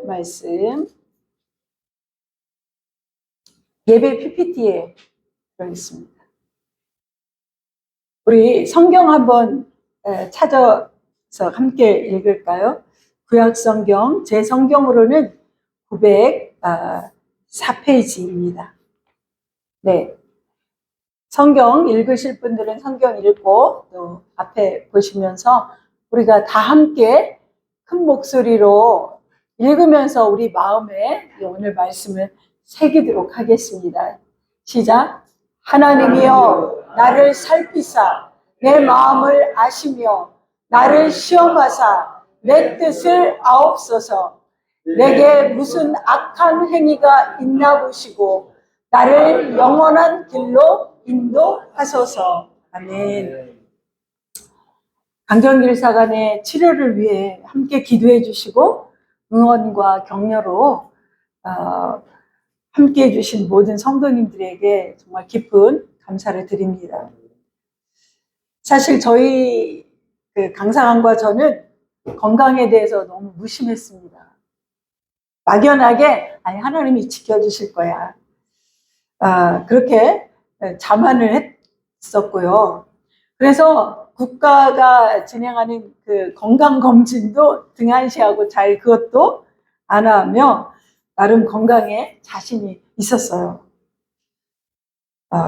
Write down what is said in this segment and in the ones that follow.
말씀 예배 PPT에 들어있습니다. 우리 성경 한번 찾아서 함께 읽을까요? 구약성경 제 성경으로는 904페이지입니다. 네, 성경 읽으실 분들은 성경 읽고 또 앞에 보시면서 우리가 다 함께 큰 목소리로 읽으면서 우리 마음에 오늘 말씀을 새기도록 하겠습니다. 시작. 하나님이여 나를 살피사 내 마음을 아시며 나를 시험하사 내 뜻을 아옵소서. 내게 무슨 악한 행위가 있나 보시고 나를 영원한 길로 인도하소서. 아멘. 강정길 사관의 치료를 위해 함께 기도해 주시고 응원과 격려로 함께 해주신 모든 성도님들에게 정말 깊은 감사를 드립니다. 사실 저희 강사관과 저는 건강에 대해서 너무 무심했습니다. 막연하게 아니 하나님이 지켜주실 거야. 그렇게 자만을 했었고요. 그래서 국가가 진행하는 그 건강검진도 등한시하고 잘 그것도 안 하며 나름 건강에 자신이 있었어요.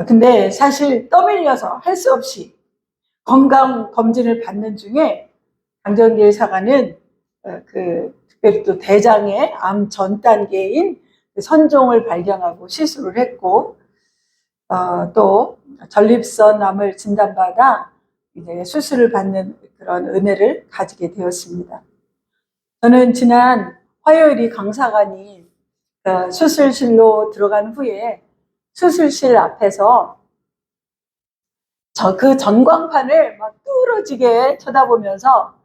근데 사실 떠밀려서 할 수 없이 건강검진을 받는 중에 강정길 사관은 특별히 또 대장의 암 전 단계인 선종을 발견하고 시술을 했고 또 전립선 암을 진단받아 이제 수술을 받는 그런 은혜를 가지게 되었습니다. 저는 지난 화요일이 강사관이 수술실로 들어간 후에 수술실 앞에서 그 전광판을 막 뚫어지게 쳐다보면서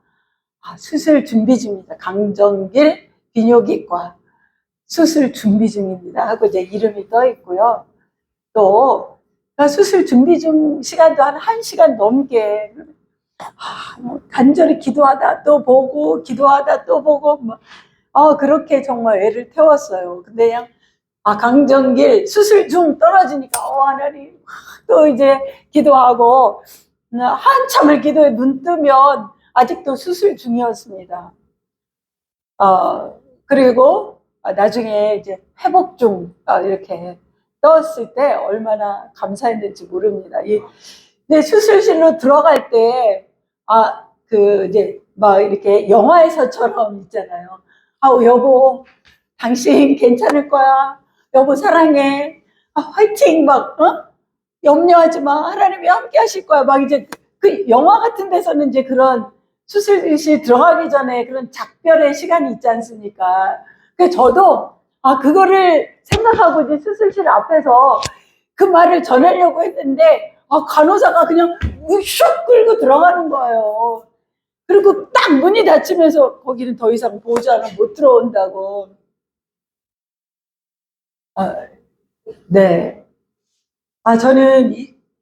수술 준비 중입니다. 강정길 비뇨기과 수술 준비 중입니다 하고 이제 이름이 떠 있고요. 또 수술 준비 중 시간도 한 1시간 넘게 간절히 기도하다 또 보고 기도하다 또 보고 그렇게 정말 애를 태웠어요. 근데 그냥 강정길 수술 중 떨어지니까 하나님 또 이제 기도하고 한참을 기도해 눈 뜨면 아직도 수술 중이었습니다. 그리고 나중에 이제 회복 중 이렇게 떴을 때 얼마나 감사했는지 모릅니다. 근데 수술실로 들어갈 때 이제 막 이렇게 영화에서처럼 있잖아요. 여보 당신 괜찮을 거야. 여보 사랑해. 화이팅 염려하지 마. 하나님이 함께 하실 거야. 이제 그 영화 같은 데서는 이제 그런 수술실 들어가기 전에 그런 작별의 시간이 있지 않습니까? 그래서 저도 그거를 생각하고 이제 수술실 앞에서 그 말을 전하려고 했는데 간호사가 그냥 슉 끌고 들어가는 거예요. 그리고 딱 문이 닫히면서 거기는 더 이상 보호자는 못 들어온다고. 네. 저는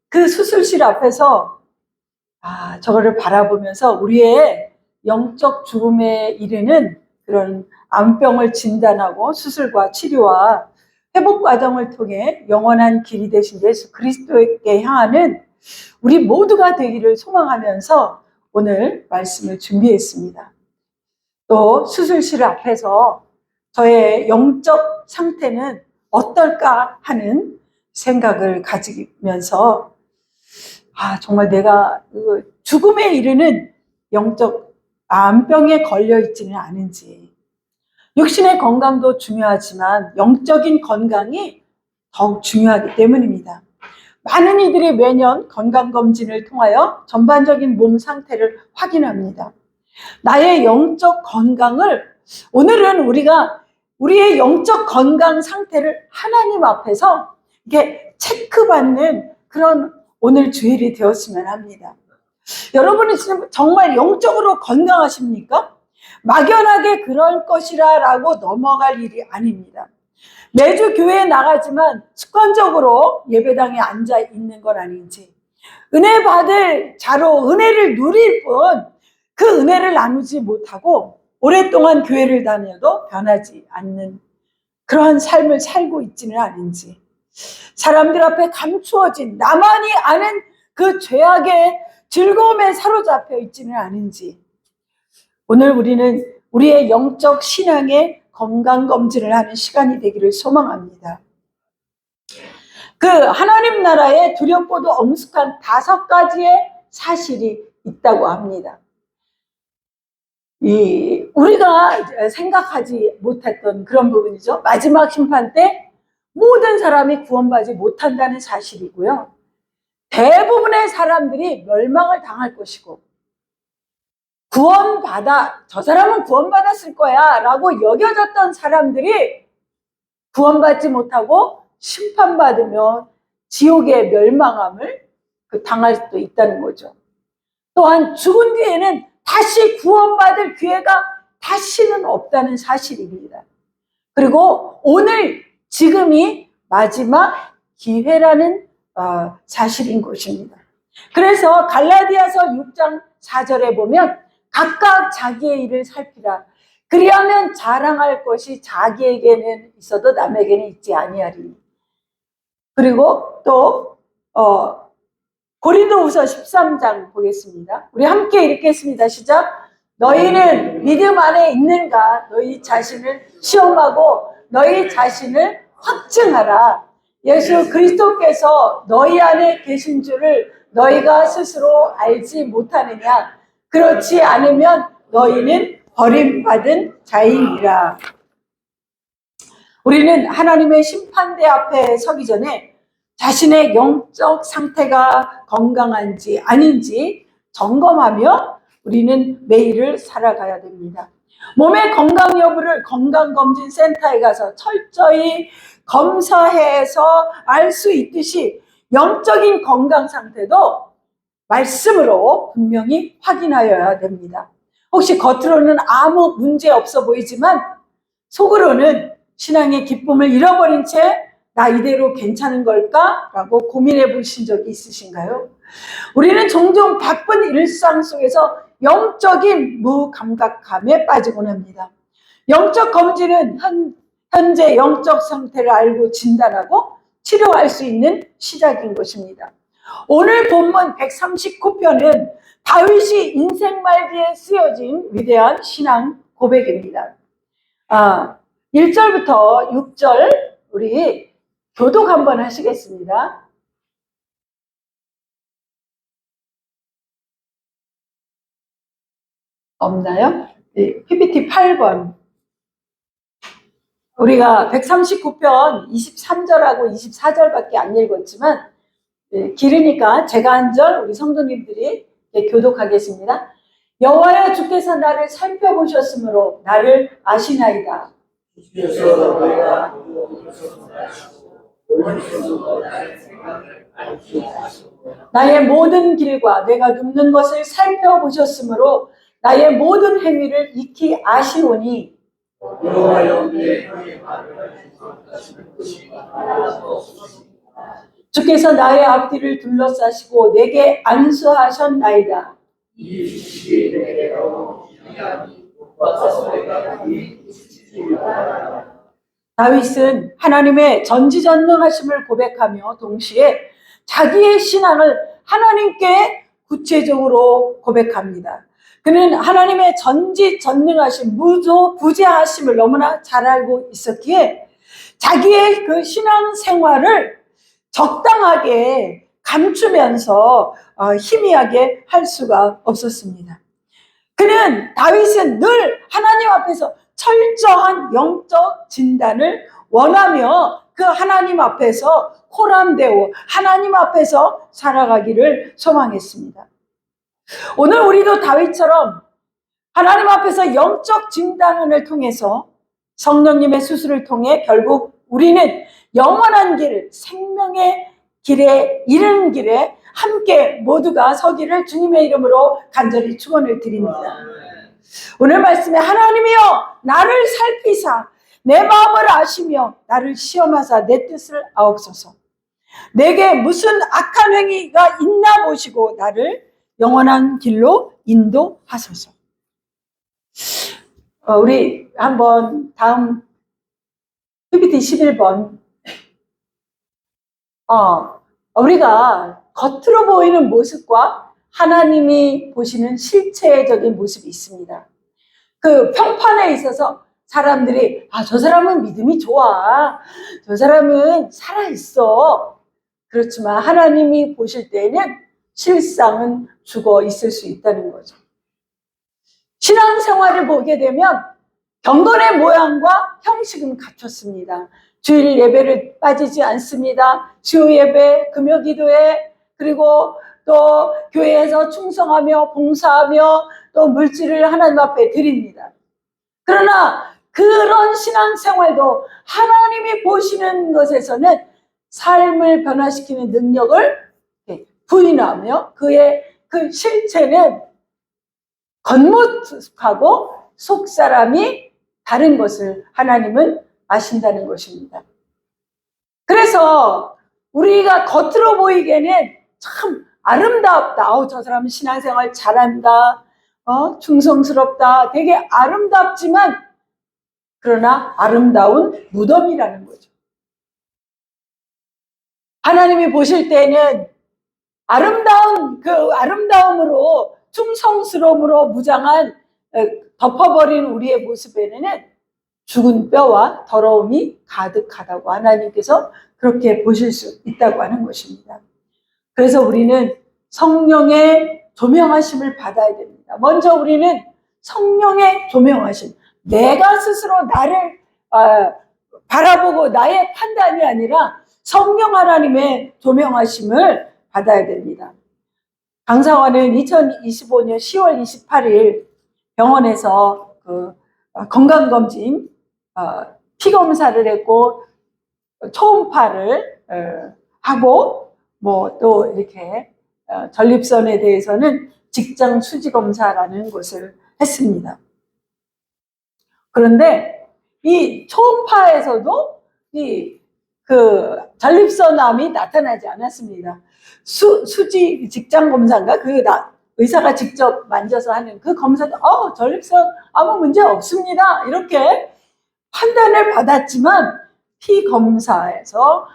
그 수술실 앞에서 저거를 바라보면서 우리의 영적 죽음에 이르는 그런 암병을 진단하고 수술과 치료와 회복 과정을 통해 영원한 길이 되신 예수 그리스도에게 향하는 우리 모두가 되기를 소망하면서 오늘 말씀을 준비했습니다. 또 수술실 앞에서 저의 영적 상태는 어떨까 하는 생각을 가지면서 정말 내가 죽음에 이르는 영적 암병에 걸려 있지는 않은지. 육신의 건강도 중요하지만 영적인 건강이 더욱 중요하기 때문입니다. 많은 이들이 매년 건강검진을 통하여 전반적인 몸 상태를 확인합니다. 나의 영적 건강을 오늘은 우리가 우리의 영적 건강 상태를 하나님 앞에서 이게 체크받는 그런 오늘 주일이 되었으면 합니다. 여러분이 지금 정말 영적으로 건강하십니까? 막연하게 그럴 것이라고 넘어갈 일이 아닙니다. 매주 교회에 나가지만 습관적으로 예배당에 앉아 있는 건 아닌지, 은혜 받을 자로 은혜를 누릴 뿐 그 은혜를 나누지 못하고 오랫동안 교회를 다녀도 변하지 않는 그러한 삶을 살고 있지는 않은지, 사람들 앞에 감추어진 나만이 아는 그 죄악의 즐거움에 사로잡혀 있지는 않은지, 오늘 우리는 우리의 영적 신앙의 건강검진을 하는 시간이 되기를 소망합니다. 그 하나님 나라에 두렵고도 엄숙한 5가지의 사실이 있다고 합니다. 우리가 생각하지 못했던 그런 부분이죠. 마지막 심판 때 모든 사람이 구원받지 못한다는 사실이고요. 대부분의 사람들이 멸망을 당할 것이고, 저 사람은 구원받았을 거야 라고 여겨졌던 사람들이 구원받지 못하고 심판받으며 지옥의 멸망함을 당할 수도 있다는 거죠. 또한 죽은 뒤에는 다시 구원받을 기회가 다시는 없다는 사실입니다. 그리고 오늘 지금이 마지막 기회라는 사실인 것입니다. 그래서 갈라디아서 6장 4절에 보면 각각 자기의 일을 살피라. 그리하면 자랑할 것이 자기에게는 있어도 남에게는 있지 아니하리니. 그리고 또 고린도후서 13장 보겠습니다. 우리 함께 읽겠습니다. 시작. 너희는 믿음 안에 있는가? 너희 자신을 시험하고 너희 자신을 확증하라. 예수 그리스도께서 너희 안에 계신 줄을 너희가 스스로 알지 못하느냐? 그렇지 않으면 너희는 버림받은 자이니라. 우리는 하나님의 심판대 앞에 서기 전에 자신의 영적 상태가 건강한지 아닌지 점검하며 우리는 매일을 살아가야 됩니다. 몸의 건강 여부를 건강검진센터에 가서 철저히 검사해서 알 수 있듯이 영적인 건강 상태도 말씀으로 분명히 확인하여야 됩니다. 혹시 겉으로는 아무 문제 없어 보이지만 속으로는 신앙의 기쁨을 잃어버린 채 나 이대로 괜찮은 걸까? 라고 고민해 보신 적이 있으신가요? 우리는 종종 바쁜 일상 속에서 영적인 무감각함에 빠지곤 합니다. 영적 검진은 현재 영적 상태를 알고 진단하고 치료할 수 있는 시작인 것입니다. 오늘 본문 139편은 다윗이 인생 말기에 쓰여진 위대한 신앙 고백입니다. 1절부터 6절 우리 교독 한번 하시겠습니다. 없나요? PPT 8번. 우리가 139편 23절하고 24절밖에 안 읽었지만 길으니까 제가 한 절 우리 성도님들이 교독하겠습니다. 여호와여 주께서 나를 살펴보셨으므로 나를 아시나이다. 나의 모든 길과 내가 눕는 것을 살펴보셨으므로 나의 모든 행위를 익히 아시오니 주께서 나의 앞뒤를 둘러싸시고 내게 안수하셨나이다. 다윗은 하나님의 전지전능하심을 고백하며 동시에 자기의 신앙을 하나님께 구체적으로 고백합니다. 그는 하나님의 전지전능하심, 무소부재하심을 너무나 잘 알고 있었기에 자기의 그 신앙 생활을 적당하게 감추면서 희미하게 할 수가 없었습니다. 다윗은 늘 하나님 앞에서 철저한 영적 진단을 원하며 그 하나님 앞에서 호람되고 하나님 앞에서 살아가기를 소망했습니다. 오늘 우리도 다윗처럼 하나님 앞에서 영적 진단을 통해서 성령님의 수술을 통해 결국 우리는 영원한 길, 생명의 길에 이르는 길에 함께 모두가 서기를 주님의 이름으로 간절히 축원을 드립니다. 오늘 말씀에 하나님이여 나를 살피사 내 마음을 아시며 나를 시험하사 내 뜻을 아옵소서. 내게 무슨 악한 행위가 있나 보시고 나를 영원한 길로 인도하소서. 우리 한번 다음 PPT 11번. 우리가 겉으로 보이는 모습과 하나님이 보시는 실체적인 모습이 있습니다. 그 평판에 있어서 사람들이 저 사람은 믿음이 좋아, 저 사람은 살아있어. 그렇지만 하나님이 보실 때에는 실상은 죽어 있을 수 있다는 거죠. 신앙생활을 보게 되면 경건의 모양과 형식은 갖췄습니다. 주일 예배를 빠지지 않습니다. 주요 예배, 금요 기도회, 그리고 또 교회에서 충성하며 봉사하며 또 물질을 하나님 앞에 드립니다. 그러나 그런 신앙생활도 하나님이 보시는 것에서는 삶을 변화시키는 능력을 부인하며 그의 그 실체는 겉모습하고 속사람이 다른 것을 하나님은 아신다는 것입니다. 그래서 우리가 겉으로 보이기에는 참 아름답다. 저 사람은 신앙생활 잘한다. 충성스럽다. 되게 아름답지만 그러나 아름다운 무덤이라는 거죠. 하나님이 보실 때는 아름다운 그 아름다움으로 충성스러움으로 무장한 덮어버린 우리의 모습에는 죽은 뼈와 더러움이 가득하다고 하나님께서 그렇게 보실 수 있다고 하는 것입니다. 그래서 우리는 성령의 조명하심을 받아야 됩니다. 먼저 우리는 성령의 조명하심, 내가 스스로 나를 바라보고 나의 판단이 아니라 성령 하나님의 조명하심을 받아야 됩니다. 강사관은 2025년 10월 28일 병원에서 건강검진 피검사를 했고 초음파를 하고 또 이렇게 전립선에 대해서는 직장 수지 검사라는 것을 했습니다. 그런데 이 초음파에서도 그 전립선암이 나타나지 않았습니다. 수지 직장 검사인가 의사가 직접 만져서 하는 그 검사도 전립선 아무 문제 없습니다. 이렇게 판단을 받았지만 피검사에서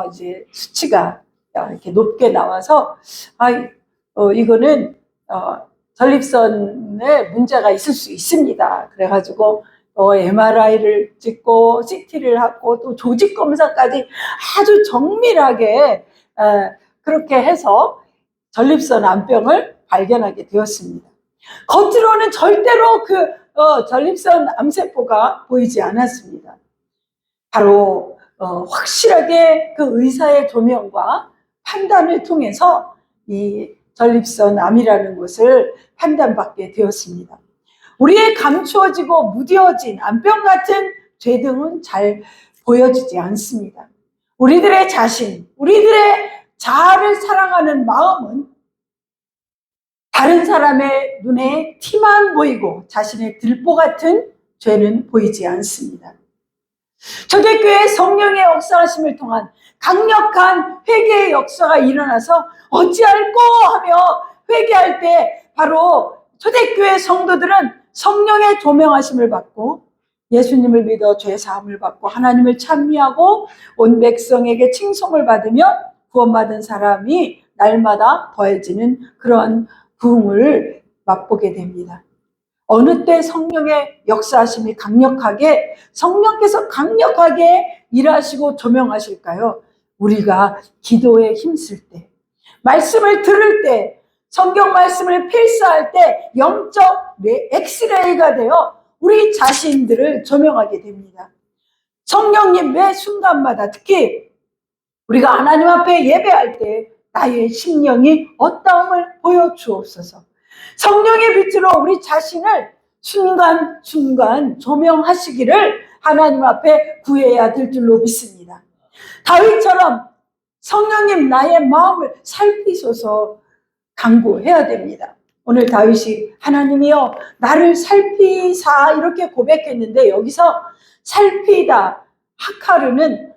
이제 수치가 이렇게 높게 나와서 이거는 전립선에 문제가 있을 수 있습니다. 그래가지고 MRI를 찍고 CT를 하고 또 조직 검사까지 아주 정밀하게 그렇게 해서 전립선 암병을 발견하게 되었습니다. 겉으로는 절대로 전립선 암세포가 보이지 않았습니다. 바로 확실하게 그 의사의 조명과 판단을 통해서 이 전립선 암이라는 것을 판단받게 되었습니다. 우리의 감추어지고 무뎌진 암병 같은 죄 등은 잘 보여지지 않습니다. 우리들의 자신, 우리들의 자아를 사랑하는 마음은 다른 사람의 눈에 티만 보이고 자신의 들보 같은 죄는 보이지 않습니다. 초대교회 성령의 역사하심을 통한 강력한 회개의 역사가 일어나서 어찌할꼬 하며 회개할 때 바로 초대교회 성도들은 성령의 조명하심을 받고 예수님을 믿어 죄 사함을 받고 하나님을 찬미하고 온 백성에게 칭송을 받으며 구원받은 사람이 날마다 더해지는 그러한 부흥을 맛보게 됩니다. 어느 때 성령의 역사하심이 강력하게 성령께서 강력하게 일하시고 조명하실까요? 우리가 기도에 힘쓸 때, 말씀을 들을 때, 성경 말씀을 필사할 때 영적 엑스레이가 되어 우리 자신들을 조명하게 됩니다. 성령님 매 순간마다 특히 우리가 하나님 앞에 예배할 때 나의 심령이 어떠함을 보여주옵소서. 성령의 빛으로 우리 자신을 순간순간 조명하시기를 하나님 앞에 구해야 될 줄로 믿습니다. 다윗처럼 성령님 나의 마음을 살피소서 간구해야 됩니다. 오늘 다윗이 하나님이여 나를 살피사 이렇게 고백했는데 여기서 살피다 하카르는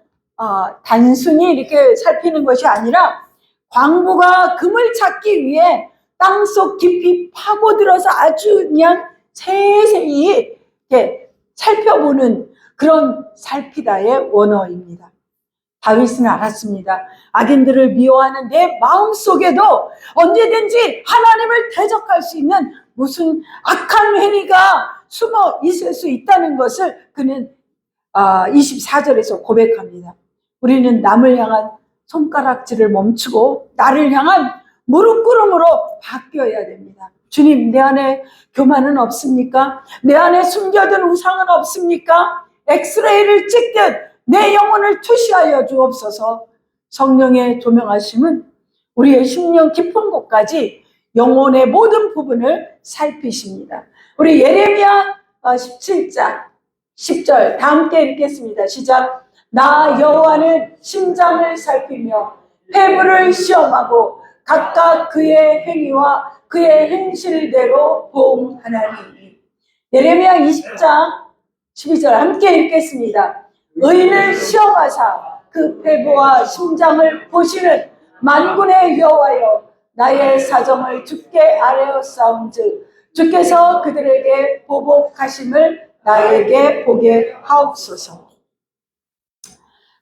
단순히 이렇게 살피는 것이 아니라 광부가 금을 찾기 위해 땅속 깊이 파고들어서 아주 그냥 세세히 이렇게 살펴보는 그런 살피다의 원어입니다. 다윗은 알았습니다. 악인들을 미워하는 내 마음속에도 언제든지 하나님을 대적할 수 있는 무슨 악한 행위가 숨어 있을 수 있다는 것을 그는 24절에서 고백합니다. 우리는 남을 향한 손가락질을 멈추고 나를 향한 무릎 꿇음으로 바뀌어야 됩니다. 주님, 내 안에 교만은 없습니까? 내 안에 숨겨둔 우상은 없습니까? 엑스레이를 찍듯 내 영혼을 투시하여 주옵소서. 성령의 조명하심은 우리의 심령 깊은 곳까지 영혼의 모든 부분을 살피십니다. 우리 예레미야 17장 10절 다 함께 읽겠습니다. 시작. 나 여호와는 심장을 살피며 폐부를 시험하고 각각 그의 행위와 그의 행실대로 보응하나니. 예레미야 20장 12절 함께 읽겠습니다. 의인을 시험하사 그 폐부와 심장을 보시는 만군의 여호와여, 나의 사정을 주께 아뢰었사온즉 주께서 그들에게 보복하심을 나에게 보게 하옵소서.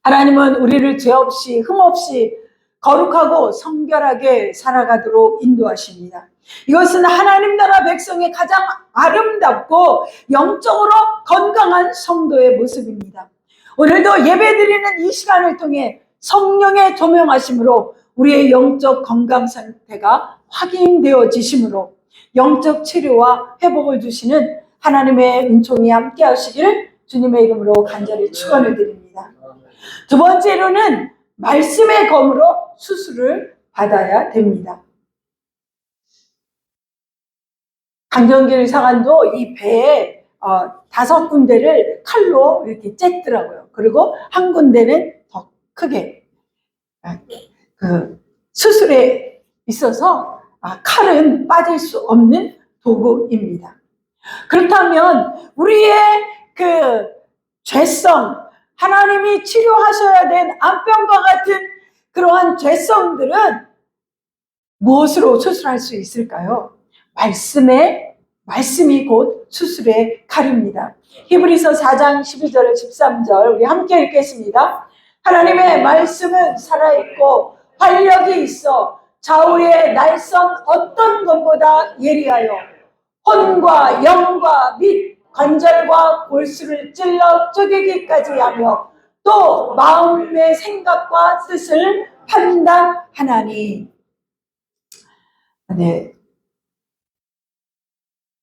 하나님은 우리를 죄 없이 흠 없이 거룩하고 성결하게 살아가도록 인도하십니다. 이것은 하나님 나라 백성의 가장 아름답고 영적으로 건강한 성도의 모습입니다. 오늘도 예배드리는 이 시간을 통해 성령의 조명하심으로 우리의 영적 건강 상태가 확인되어지심으로 영적 치료와 회복을 주시는 하나님의 은총이 함께 하시기를 주님의 이름으로 간절히 축원을 드립니다. 두 번째로는 말씀의 검으로 수술을 받아야 됩니다. 강정길 사관도 이 배에 5군데를 칼로 이렇게 쨌더라고요. 그리고 한 군데는 더 크게 그 수술에 있어서 칼은 빠질 수 없는 도구입니다. 그렇다면 우리의 그 죄성, 하나님이 치료하셔야 된 암병과 같은 그러한 죄성들은 무엇으로 수술할 수 있을까요? 말씀이 곧 수술의 칼입니다. 히브리서 4장 12절 13절 우리 함께 읽겠습니다. 하나님의 말씀은 살아있고 활력이 있어 좌우의 날선 어떤 것보다 예리하여 혼과 영과 및 관절과 골수를 찔러 쪼개기까지 하며 또 마음의 생각과 뜻을 판단하나니. 네.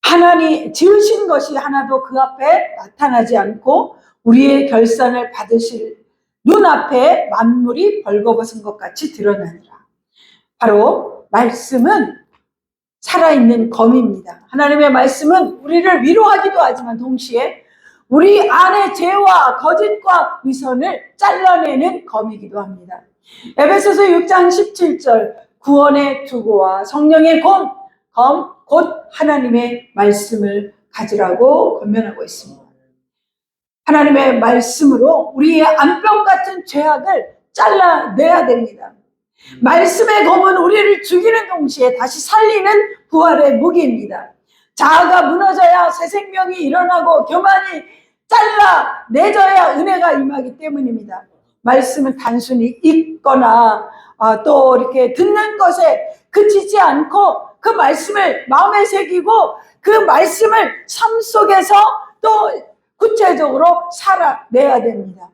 하나님 지으신 것이 하나도 그 앞에 나타나지 않고 우리의 결산을 받으실 눈앞에 만물이 벌거벗은 것 같이 드러나니라. 바로 말씀은 살아있는 검입니다. 하나님의 말씀은 우리를 위로하기도 하지만 동시에 우리 안의 죄와 거짓과 위선을 잘라내는 검이기도 합니다. 에베소서 6장 17절 구원의 투구와 성령의 검 곧 하나님의 말씀을 가지라고 권면하고 있습니다. 하나님의 말씀으로 우리의 암병 같은 죄악을 잘라내야 됩니다. 말씀의 검은 우리를 죽이는 동시에 다시 살리는 부활의 무기입니다. 자아가 무너져야 새 생명이 일어나고 교만이 잘라내져야 은혜가 임하기 때문입니다. 말씀은 단순히 읽거나 또 이렇게 듣는 것에 그치지 않고 그 말씀을 마음에 새기고 그 말씀을 삶 속에서 또 구체적으로 살아내야 됩니다.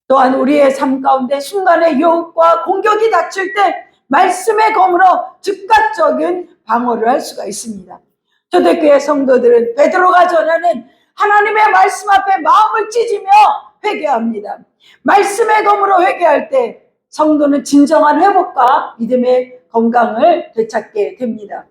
또한 우리의 삶 가운데 순간의 유혹과 공격이 닥칠 때 말씀의 검으로 즉각적인 방어를 할 수가 있습니다. 초대교회 성도들은 베드로가 전하는 하나님의 말씀 앞에 마음을 찢으며 회개합니다. 말씀의 검으로 회개할 때 성도는 진정한 회복과 믿음의 건강을 되찾게 됩니다.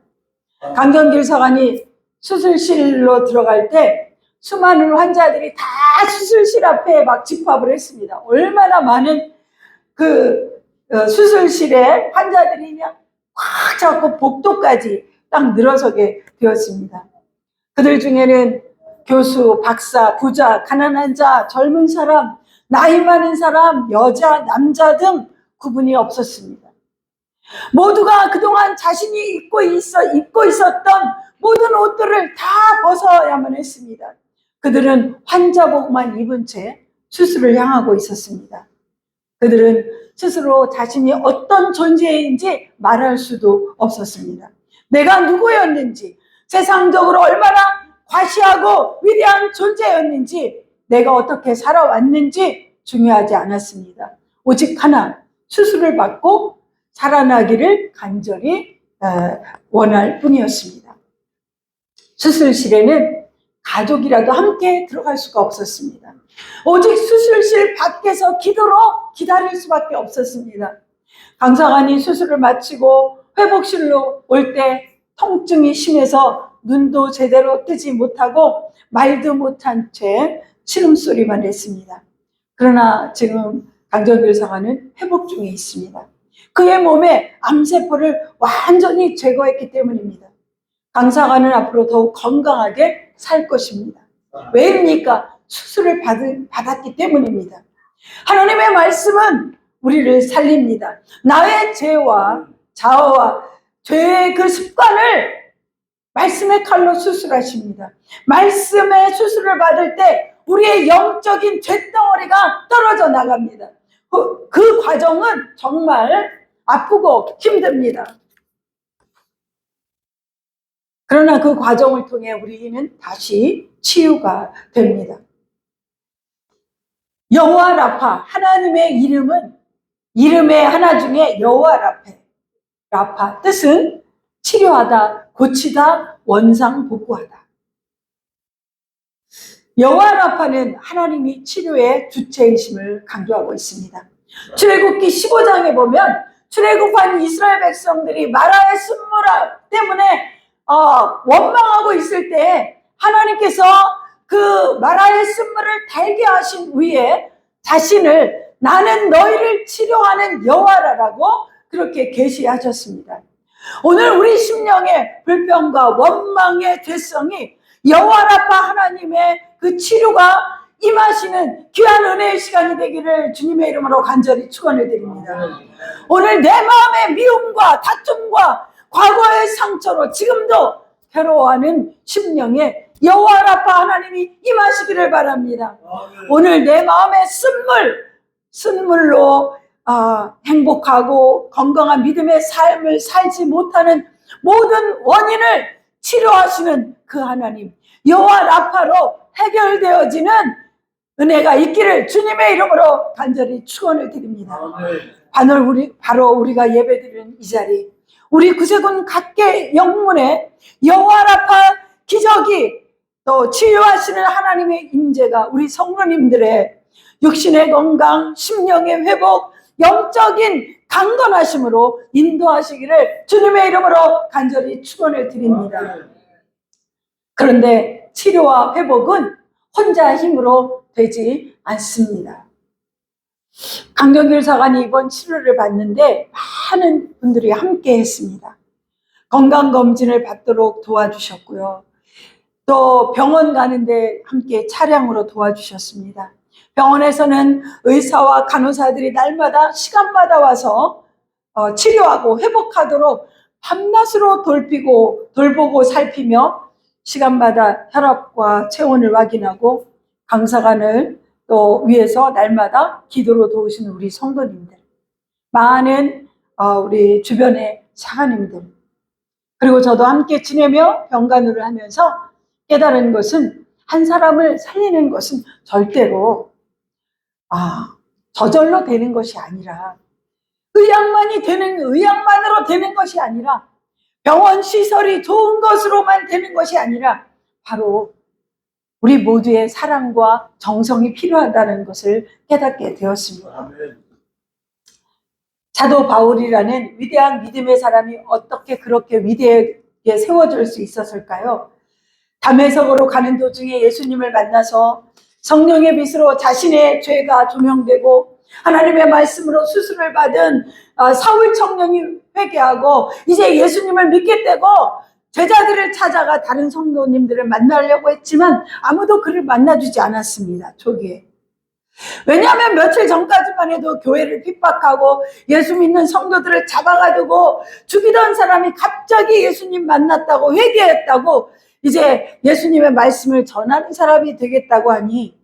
강정길 사관이 수술실로 들어갈 때 수많은 환자들이 다 수술실 앞에 막 집합을 했습니다. 얼마나 많은 그 수술실에 환자들이 그냥 꽉 잡고 복도까지 딱 늘어서게 되었습니다. 그들 중에는 교수, 박사, 부자, 가난한 자, 젊은 사람, 나이 많은 사람, 여자, 남자 등 구분이 없었습니다. 모두가 그동안 자신이 입고 있었던 모든 옷들을 다 벗어야만 했습니다. 그들은 환자복만 입은 채 수술을 향하고 있었습니다. 그들은 스스로 자신이 어떤 존재인지 말할 수도 없었습니다. 내가 누구였는지, 세상적으로 얼마나 과시하고 위대한 존재였는지, 내가 어떻게 살아왔는지 중요하지 않았습니다. 오직 하나, 수술을 받고 살아나기를 간절히 원할 뿐이었습니다. 수술실에는 가족이라도 함께 들어갈 수가 없었습니다. 오직 수술실 밖에서 기도로 기다릴 수밖에 없었습니다. 강사관이 수술을 마치고 회복실로 올 때 통증이 심해서 눈도 제대로 뜨지 못하고 말도 못한 채 신음소리만 냈습니다. 그러나 지금 강정길 사관은 회복 중에 있습니다. 그의 몸에 암세포를 완전히 제거했기 때문입니다. 강사관은 앞으로 더욱 건강하게 살 것입니다. 왜입니까? 수술을 받았기 때문입니다. 하나님의 말씀은 우리를 살립니다. 나의 죄와 자아와 죄의 그 습관을 말씀의 칼로 수술하십니다. 말씀의 수술을 받을 때 우리의 영적인 죄덩어리가 떨어져 나갑니다. 그 과정은 정말 아프고 힘듭니다. 그러나 그 과정을 통해 우리는 다시 치유가 됩니다. 여호와 라파, 하나님의 이름은 이름의 하나 중에 여호와 라파, 뜻은 치료하다, 고치다, 원상복구하다. 여호와 라파는 하나님이 치료의 주체이심을 강조하고 있습니다. 출애굽기 15장에 보면 출애굽한 이스라엘 백성들이 마라의 쓴물 때문에 원망하고 있을 때 하나님께서 그 마라의 쓴물을 달게 하신 후에 자신을 나는 너희를 치료하는 여호와라고 그렇게 계시하셨습니다. 오늘 우리 심령의 불평과 원망의 죄성이 여호와 라파 하나님의 그 치료가 임하시는 귀한 은혜의 시간이 되기를 주님의 이름으로 간절히 축원을 드립니다. 오늘 내 마음의 미움과 다툼과 과거의 상처로 지금도 괴로워하는 심령에 여호와 라파 하나님이 임하시기를 바랍니다. 오늘 내 마음의 쓴물로 행복하고 건강한 믿음의 삶을 살지 못하는 모든 원인을 치료하시는 그 하나님 여호와 라파로 해결되어지는 은혜가 있기를 주님의 이름으로 간절히 축원을 드립니다. 바로 우리가 예배드리는 이 자리, 우리 구세군 각계 영문에 여호와 라파 기적이 또 치유하시는 하나님의 임재가 우리 성도님들의 육신의 건강, 심령의 회복, 영적인 강건하심으로 인도하시기를 주님의 이름으로 간절히 축원을 드립니다. 그런데 치료와 회복은 혼자 힘으로 되지 않습니다. 강정길 사관이 이번 치료를 받는데 많은 분들이 함께 했습니다. 건강검진을 받도록 도와주셨고요. 또 병원 가는데 함께 차량으로 도와주셨습니다. 병원에서는 의사와 간호사들이 날마다 시간마다 와서 치료하고 회복하도록 밤낮으로 돌보고 살피며 시간마다 혈압과 체온을 확인하고 강사관을 또 위에서 날마다 기도로 도우시는 우리 성도님들, 많은 우리 주변의 사관님들, 그리고 저도 함께 지내며 병간호를 하면서 깨달은 것은 한 사람을 살리는 것은 절대로 저절로 되는 것이 아니라 의학만으로 되는 것이 아니라 병원 시설이 좋은 것으로만 되는 것이 아니라 바로 우리 모두의 사랑과 정성이 필요하다는 것을 깨닫게 되었습니다. 사도 바울이라는 위대한 믿음의 사람이 어떻게 그렇게 위대하게 세워질 수 있었을까요? 담에석으로 가는 도중에 예수님을 만나서 성령의 빛으로 자신의 죄가 조명되고 하나님의 말씀으로 수술을 받은 사울 청년이 회개하고 이제 예수님을 믿게 되고 제자들을 찾아가 다른 성도님들을 만나려고 했지만 아무도 그를 만나주지 않았습니다. 초기에. 왜냐하면 며칠 전까지만 해도 교회를 핍박하고 예수 믿는 성도들을 잡아가지고 죽이던 사람이 갑자기 예수님 만났다고 회개했다고 이제 예수님의 말씀을 전하는 사람이 되겠다고 하니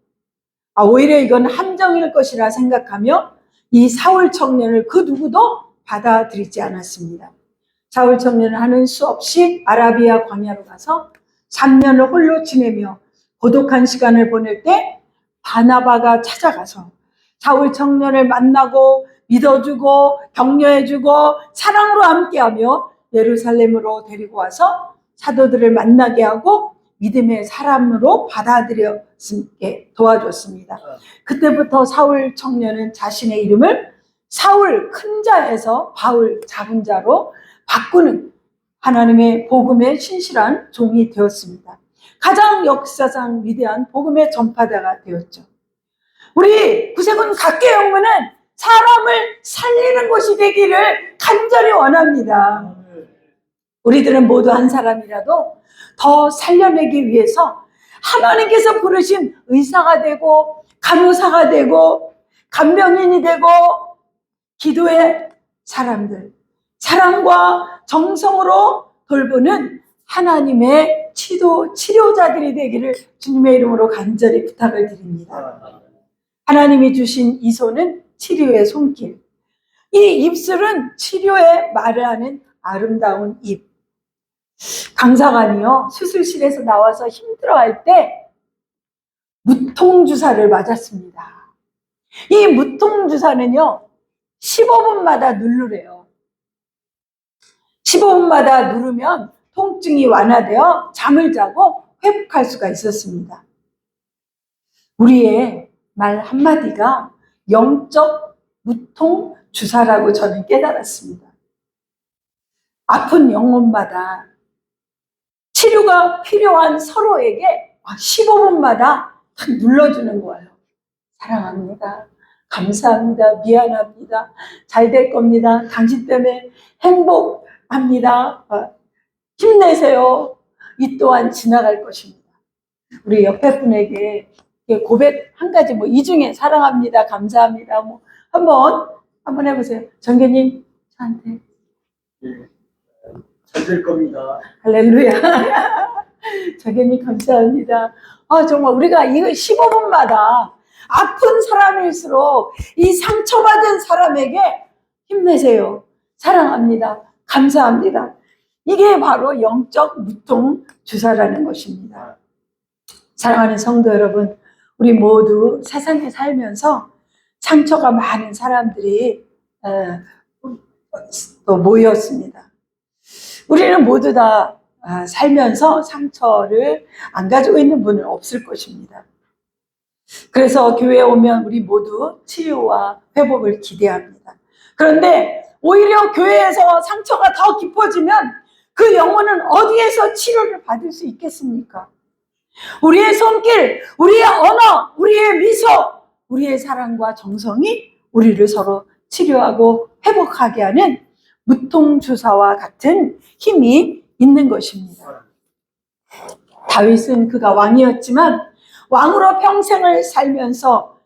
오히려 이건 함정일 것이라 생각하며 이 사울 청년을 그 누구도 받아들이지 않았습니다. 사울 청년은 하는 수 없이 아라비아 광야로 가서 3년을 홀로 지내며 고독한 시간을 보낼 때 바나바가 찾아가서 사울 청년을 만나고 믿어주고 격려해주고 사랑으로 함께하며 예루살렘으로 데리고 와서 사도들을 만나게 하고 믿음의 사람으로 받아들였게 도와줬습니다. 그때부터 사울 청년은 자신의 이름을 사울 큰 자에서 바울 작은 자로 바꾸는 하나님의 복음의 신실한 종이 되었습니다. 가장 역사상 위대한 복음의 전파자가 되었죠. 우리 구세군 각계영문은 사람을 살리는 곳이 되기를 간절히 원합니다. 우리들은 모두 한 사람이라도 더 살려내기 위해서 하나님께서 부르신 의사가 되고 간호사가 되고 간병인이 되고 기도의 사람들, 사랑과 정성으로 돌보는 하나님의 치료자들이 되기를 주님의 이름으로 간절히 부탁을 드립니다. 하나님이 주신 이 손은 치료의 손길, 이 입술은 치료의 말을 하는 아름다운 입. 강사관이요, 수술실에서 나와서 힘들어할 때 무통주사를 맞았습니다. 이 무통주사는요 15분마다 누르래요. 15분마다 누르면 통증이 완화되어 잠을 자고 회복할 수가 있었습니다. 우리의 말 한마디가 영적 무통 주사라고 저는 깨달았습니다. 아픈 영혼마다 치료가 필요한 서로에게 15분마다 딱 눌러주는 거예요. 사랑합니다. 감사합니다. 미안합니다. 잘 될 겁니다. 당신 때문에 행복합니다. 힘내세요. 이 또한 지나갈 것입니다. 우리 옆에 분에게 고백 한 가지, 이 중에 사랑합니다, 감사합니다, 한번 해보세요. 정교님, 저한테. 잘 될 겁니다. 할렐루야. 정교님, 감사합니다. 정말 우리가 이거 15분마다 아픈 사람일수록 이 상처받은 사람에게 힘내세요. 사랑합니다. 감사합니다. 이게 바로 영적 무통 주사라는 것입니다. 사랑하는 성도 여러분, 우리 모두 세상에 살면서 상처가 많은 사람들이 또 모였습니다. 우리는 모두 다 살면서 상처를 안 가지고 있는 분은 없을 것입니다. 그래서 교회에 오면 우리 모두 치료와 회복을 기대합니다. 그런데 오히려 교회에서 상처가 더 깊어지면 그 영혼은 어디에서 치료를 받을 수 있겠습니까? 우리의 손길, 우리의 언어, 우리의 미소, 우리의 사랑과 정성이 우리를 서로 치료하고 회복하게 하는 무통주사와 같은 힘이 있는 것입니다. 다윗은 그가 왕이었지만 왕으로 평생을 살면서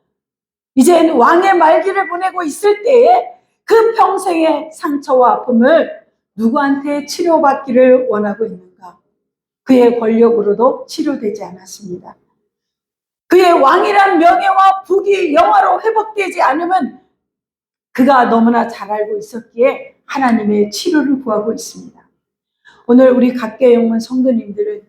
이젠 왕의 말기를 보내고 있을 때에 그 평생의 상처와 아픔을 누구한테 치료받기를 원하고 있는가? 그의 권력으로도 치료되지 않았습니다. 그의 왕이란 명예와 부귀, 영화로 회복되지 않으면 그가 너무나 잘 알고 있었기에 하나님의 치료를 구하고 있습니다. 오늘 우리 각계영문 성도님들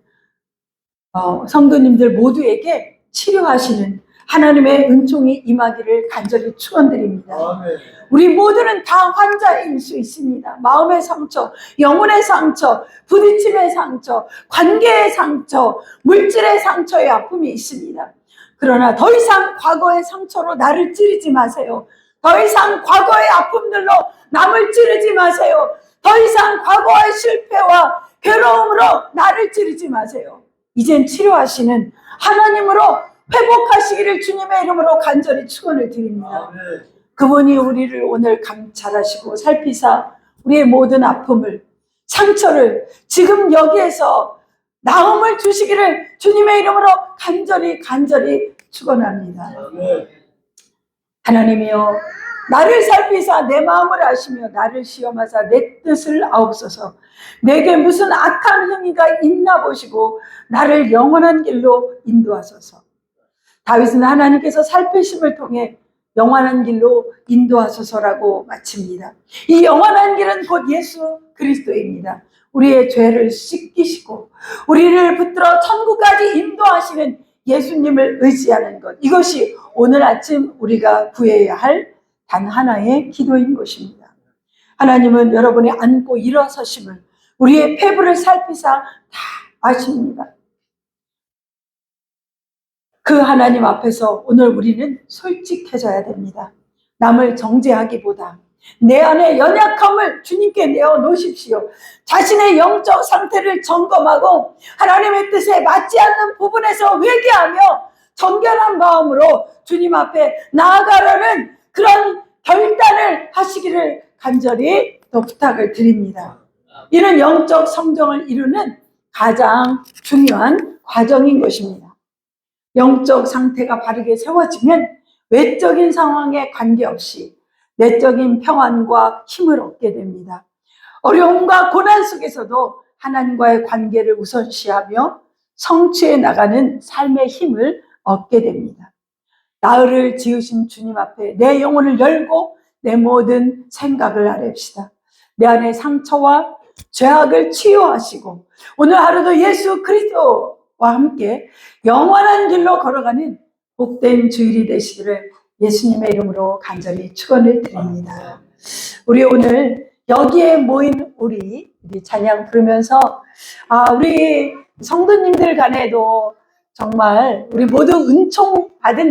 모두에게 치료하시는 하나님의 은총이 임하기를 간절히 축원드립니다. 아멘. 우리 모두는 다 환자일 수 있습니다. 마음의 상처, 영혼의 상처, 부딪힘의 상처, 관계의 상처, 물질의 상처의 아픔이 있습니다. 그러나 더 이상 과거의 상처로 나를 찌르지 마세요. 더 이상 과거의 아픔들로 남을 찌르지 마세요. 더 이상 과거의 실패와 괴로움으로 나를 찌르지 마세요. 이젠 치료하시는 하나님으로 회복하시기를 주님의 이름으로 간절히 축원을 드립니다. 아멘. 그분이 우리를 오늘 감찰하시고 살피사 우리의 모든 아픔을, 상처를 지금 여기에서 나음을 주시기를 주님의 이름으로 간절히 축원합니다. 아멘. 하나님이여 나를 살피사 내 마음을 아시며 나를 시험하사 내 뜻을 아옵소서. 내게 무슨 악한 행위가 있나 보시고 나를 영원한 길로 인도하소서. 다윗은 하나님께서 살피심을 통해 영원한 길로 인도하소서라고 마칩니다. 이 영원한 길은 곧 예수 그리스도입니다. 우리의 죄를 씻기시고 우리를 붙들어 천국까지 인도하시는 예수님을 의지하는 것, 이것이 오늘 아침 우리가 구해야 할 단 하나의 기도인 것입니다. 하나님은 여러분이 앉고 일어서심을, 우리의 폐부를 살피사 다 아십니다. 그 하나님 앞에서 오늘 우리는 솔직해져야 됩니다. 남을 정죄하기보다 내 안의 연약함을 주님께 내어놓으십시오. 자신의 영적 상태를 점검하고 하나님의 뜻에 맞지 않는 부분에서 회개하며 정결한 마음으로 주님 앞에 나아가려는 그런 결단을 하시기를 간절히 또 부탁을 드립니다. 이는 영적 성정을 이루는 가장 중요한 과정인 것입니다. 영적 상태가 바르게 세워지면 외적인 상황에 관계없이 내적인 평안과 힘을 얻게 됩니다. 어려움과 고난 속에서도 하나님과의 관계를 우선시하며 성취해 나가는 삶의 힘을 얻게 됩니다. 나를 지으신 주님 앞에 내 영혼을 열고 내 모든 생각을 아뢰읍시다. 내 안의 상처와 죄악을 치유하시고 오늘 하루도 예수 그리스도와 함께 영원한 길로 걸어가는 복된 주일이 되시기를 예수님의 이름으로 간절히 축원을 드립니다. 우리 오늘 여기에 모인 우리 찬양 부르면서 우리 성도님들 간에도 정말 우리 모두 은총 받은